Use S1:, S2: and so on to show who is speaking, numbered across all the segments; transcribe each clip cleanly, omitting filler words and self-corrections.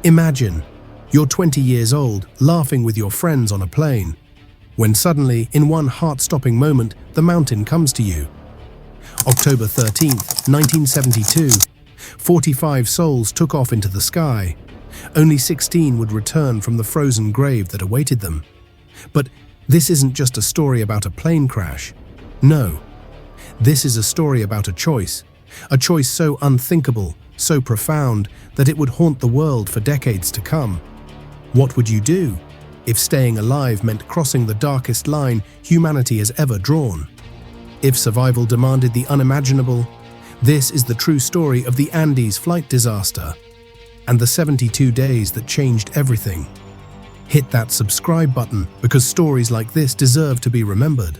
S1: Imagine, you're 20 years old, laughing with your friends on a plane, when suddenly, in one heart-stopping moment, the mountain comes to you. October 13th, 1972, 45 souls took off into the sky. Only 16 would return from the frozen grave that awaited them. But this isn't just a story about a plane crash. No. This is a story about a choice so unthinkable, so profound, that it would haunt the world for decades to come. What would you do if staying alive meant crossing the darkest line humanity has ever drawn? If survival demanded the unimaginable, this is the true story of the Andes flight disaster and the 72 days that changed everything. Hit that subscribe button because stories like this deserve to be remembered.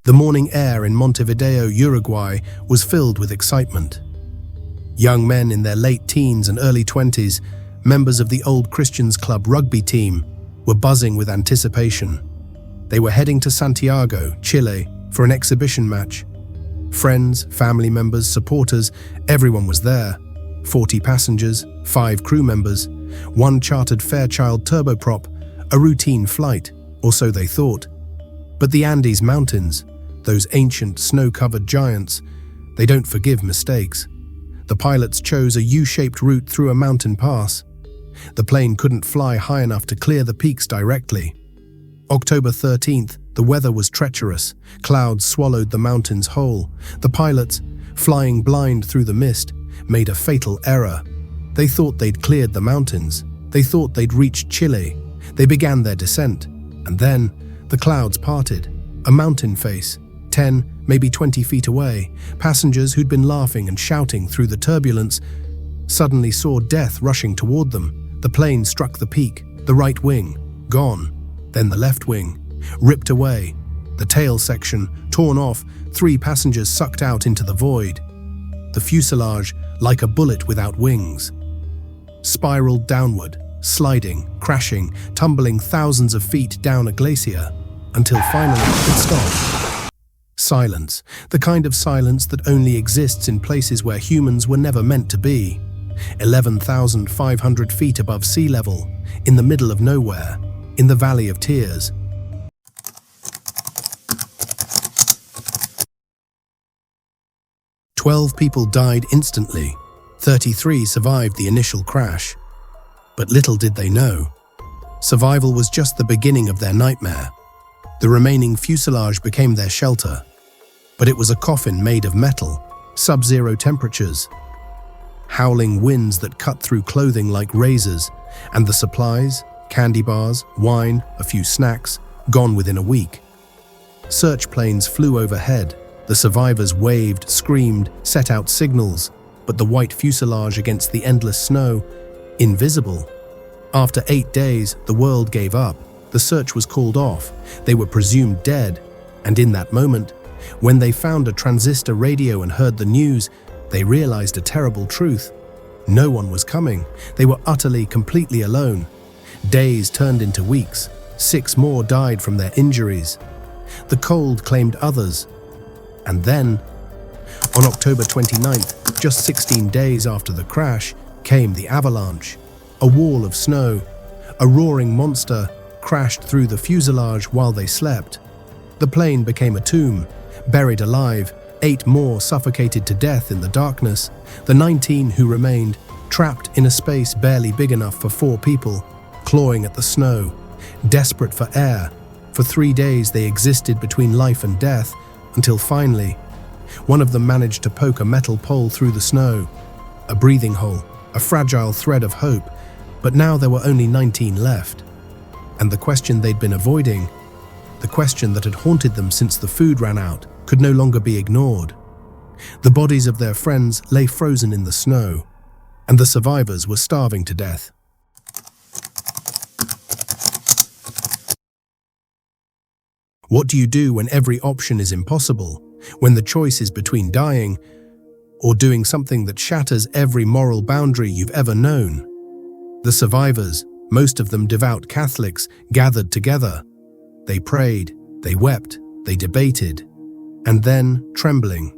S1: The morning air in Montevideo, Uruguay, was filled with excitement. Young men in their late teens and early 20s, members of the Old Christians Club rugby team, were buzzing with anticipation. They were heading to Santiago, Chile, for an exhibition match. Friends, family members, supporters, everyone was there. 40 passengers, 5 crew members, 1 chartered Fairchild turboprop, a routine flight, or so they thought. But the Andes Mountains, those ancient snow-covered giants, they don't forgive mistakes. The pilots chose a U-shaped route through a mountain pass. The plane couldn't fly high enough to clear the peaks directly. October 13th, the weather was treacherous. Clouds swallowed the mountains whole. The pilots, flying blind through the mist, made a fatal error. They thought they'd cleared the mountains. They thought they'd reached Chile. They began their descent. And then, the clouds parted. A mountain face, 10, maybe 20 feet away, passengers who'd been laughing and shouting through the turbulence, suddenly saw death rushing toward them. The plane struck the peak, the right wing, gone. Then the left wing, ripped away. The tail section, torn off, 3 passengers sucked out into the void. The fuselage, like a bullet without wings, spiraled downward, sliding, crashing, tumbling thousands of feet down a glacier, until finally it stopped. Silence, the kind of silence that only exists in places where humans were never meant to be. 11,500 feet above sea level, in the middle of nowhere, in the Valley of Tears. "12 people died instantly. 33 survived the initial crash. But little did they know, survival was just the beginning of their nightmare. The remaining fuselage became their shelter. But it was a coffin made of metal, sub-zero temperatures, howling winds that cut through clothing like razors, and the supplies, candy bars, wine, a few snacks, gone within a week. Search planes flew overhead. The survivors waved, screamed, set out signals, but the white fuselage against the endless snow, invisible. After 8 days, the world gave up. The search was called off. They were presumed dead. And in that moment, when they found a transistor radio and heard the news, they realized a terrible truth. No one was coming. They were utterly, completely alone. Days turned into weeks. 6 more died from their injuries. The cold claimed others. And then, on October 29th, just 16 days after the crash, came the avalanche. A wall of snow, a roaring monster, crashed through the fuselage while they slept. The plane became a tomb, buried alive. 8 more suffocated to death in the darkness. The 19 who remained, trapped in a space barely big enough for 4 people, clawing at the snow, desperate for air. For 3 days they existed between life and death, until finally, one of them managed to poke a metal pole through the snow. A breathing hole, a fragile thread of hope, but now there were only 19 left. And the question they'd been avoiding, the question that had haunted them since the food ran out, could no longer be ignored. The bodies of their friends lay frozen in the snow, and the survivors were starving to death. What do you do when every option is impossible, when the choice is between dying or doing something that shatters every moral boundary you've ever known? The survivors, most of them devout Catholics, gathered together. They prayed, they wept, they debated. And then, trembling,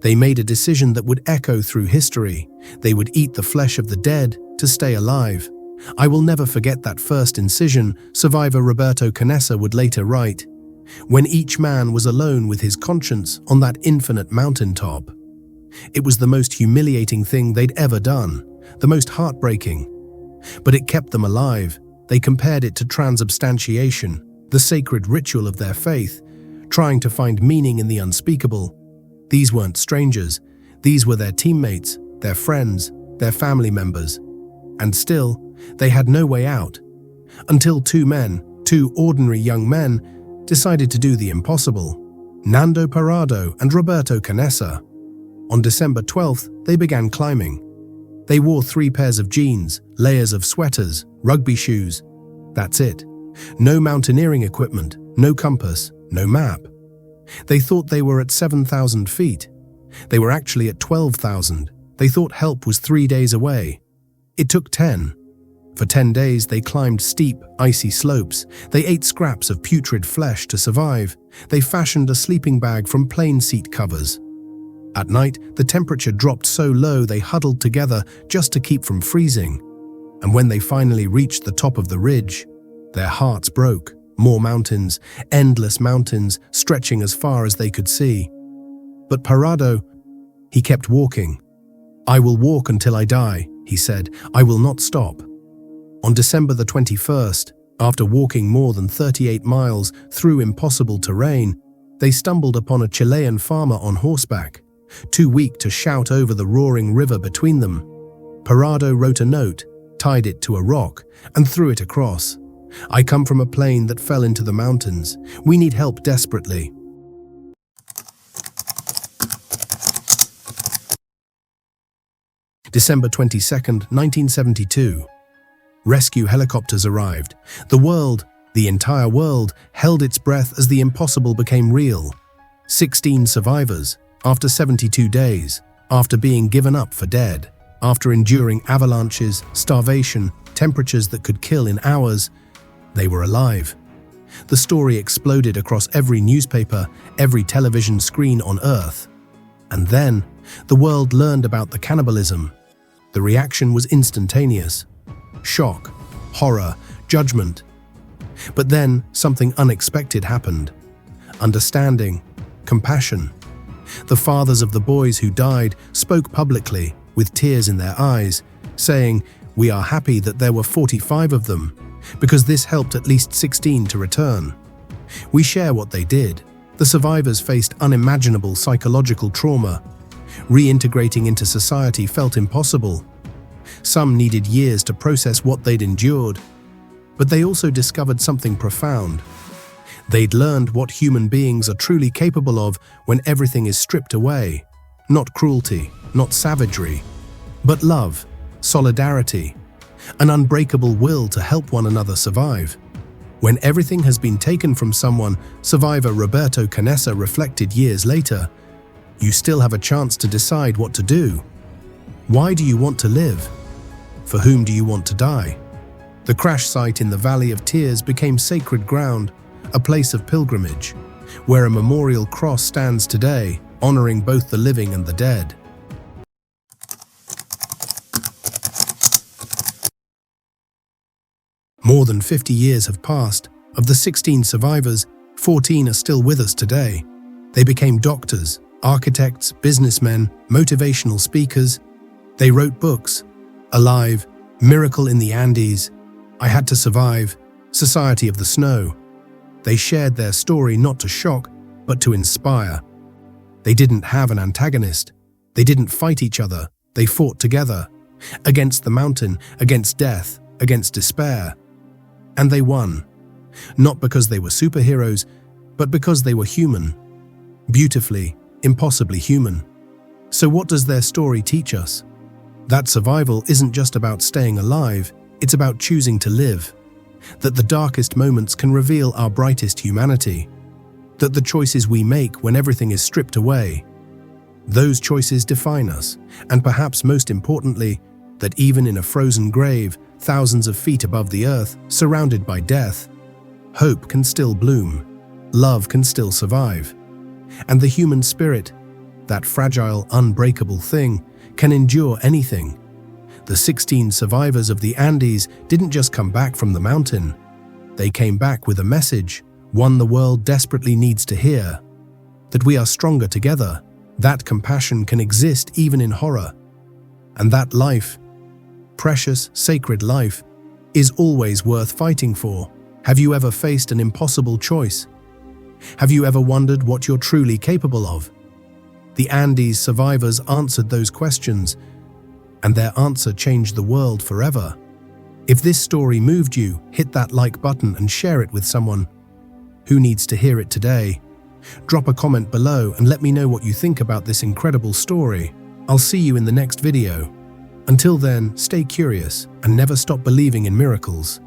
S1: They made a decision that would echo through history. They would eat the flesh of the dead to stay alive. I will never forget that first incision, survivor Roberto Canessa would later write, when each man was alone with his conscience on that infinite mountaintop. It was the most humiliating thing they'd ever done, the most heartbreaking. But it kept them alive. They compared it to transubstantiation, the sacred ritual of their faith, trying to find meaning in the unspeakable. These weren't strangers. These were their teammates, their friends, their family members. And still, they had no way out. Until two ordinary young men, decided to do the impossible. Nando Parrado and Roberto Canessa. On December 12th, they began climbing. They wore 3 pairs of jeans, layers of sweaters, rugby shoes. That's it. No mountaineering equipment, no compass, no map. They thought they were at 7,000 feet. They were actually at 12,000. They thought help was 3 days away. It took 10. For 10 days, they climbed steep, icy slopes. They ate scraps of putrid flesh to survive. They fashioned a sleeping bag from plain seat covers. At night, the temperature dropped so low they huddled together just to keep from freezing. And when they finally reached the top of the ridge, their hearts broke. More mountains, endless mountains, stretching as far as they could see. But Parrado, he kept walking. "I will walk until I die," he said. "I will not stop." On December the 21st, after walking more than 38 miles through impossible terrain, they stumbled upon a Chilean farmer on horseback, too weak to shout over the roaring river between them. Parrado wrote a note, tied it to a rock, and threw it across. "I come from a plane that fell into the mountains. We need help desperately." December 22nd, 1972. Rescue helicopters arrived. The entire world, held its breath as the impossible became real. 16 survivors, after 72 days, after being given up for dead, after enduring avalanches, starvation, temperatures that could kill in hours, they were alive. The story exploded across every newspaper, every television screen on Earth. And then, the world learned about the cannibalism. The reaction was instantaneous. Shock, horror, judgment. But then, something unexpected happened. Understanding, compassion. The fathers of the boys who died spoke publicly, with tears in their eyes, saying, "We are happy that there were 45 of them, because this helped at least 16 to return." We share what they did. The survivors faced unimaginable psychological trauma. Reintegrating into society felt impossible. Some needed years to process what they'd endured, but they also discovered something profound. They'd learned what human beings are truly capable of when everything is stripped away. Not cruelty, not savagery, but love, solidarity, an unbreakable will to help one another survive. When everything has been taken from someone, survivor Roberto Canessa reflected years later, you still have a chance to decide what to do. Why do you want to live? For whom do you want to die? The crash site in the Valley of Tears became sacred ground, a place of pilgrimage, where a memorial cross stands today, honoring both the living and the dead. More than 50 years have passed. Of the 16 survivors, 14 are still with us today. They became doctors, architects, businessmen, motivational speakers. They wrote books. Alive, Miracle in the Andes, I Had to Survive, Society of the Snow. They shared their story not to shock, but to inspire. They didn't have an antagonist. They didn't fight each other. They fought together, against the mountain, against death, against despair. And they won, not because they were superheroes, but because they were human. Beautifully, impossibly human. So what does their story teach us? That survival isn't just about staying alive, it's about choosing to live. That the darkest moments can reveal our brightest humanity. That the choices we make when everything is stripped away, those choices define us, and perhaps most importantly, that even in a frozen grave, thousands of feet above the earth, surrounded by death, hope can still bloom, love can still survive, and the human spirit, that fragile, unbreakable thing, can endure anything. The 16 survivors of the Andes didn't just come back from the mountain. They came back with a message, one the world desperately needs to hear. That we are stronger together, that compassion can exist even in horror, and that life, precious, sacred life, is always worth fighting for. Have you ever faced an impossible choice? Have you ever wondered what you're truly capable of? The Andes survivors answered those questions, and their answer changed the world forever. If this story moved you, hit that like button and share it with someone who needs to hear it today. Drop a comment below and let me know what you think about this incredible story. I'll see you in the next video. Until then, stay curious and never stop believing in miracles.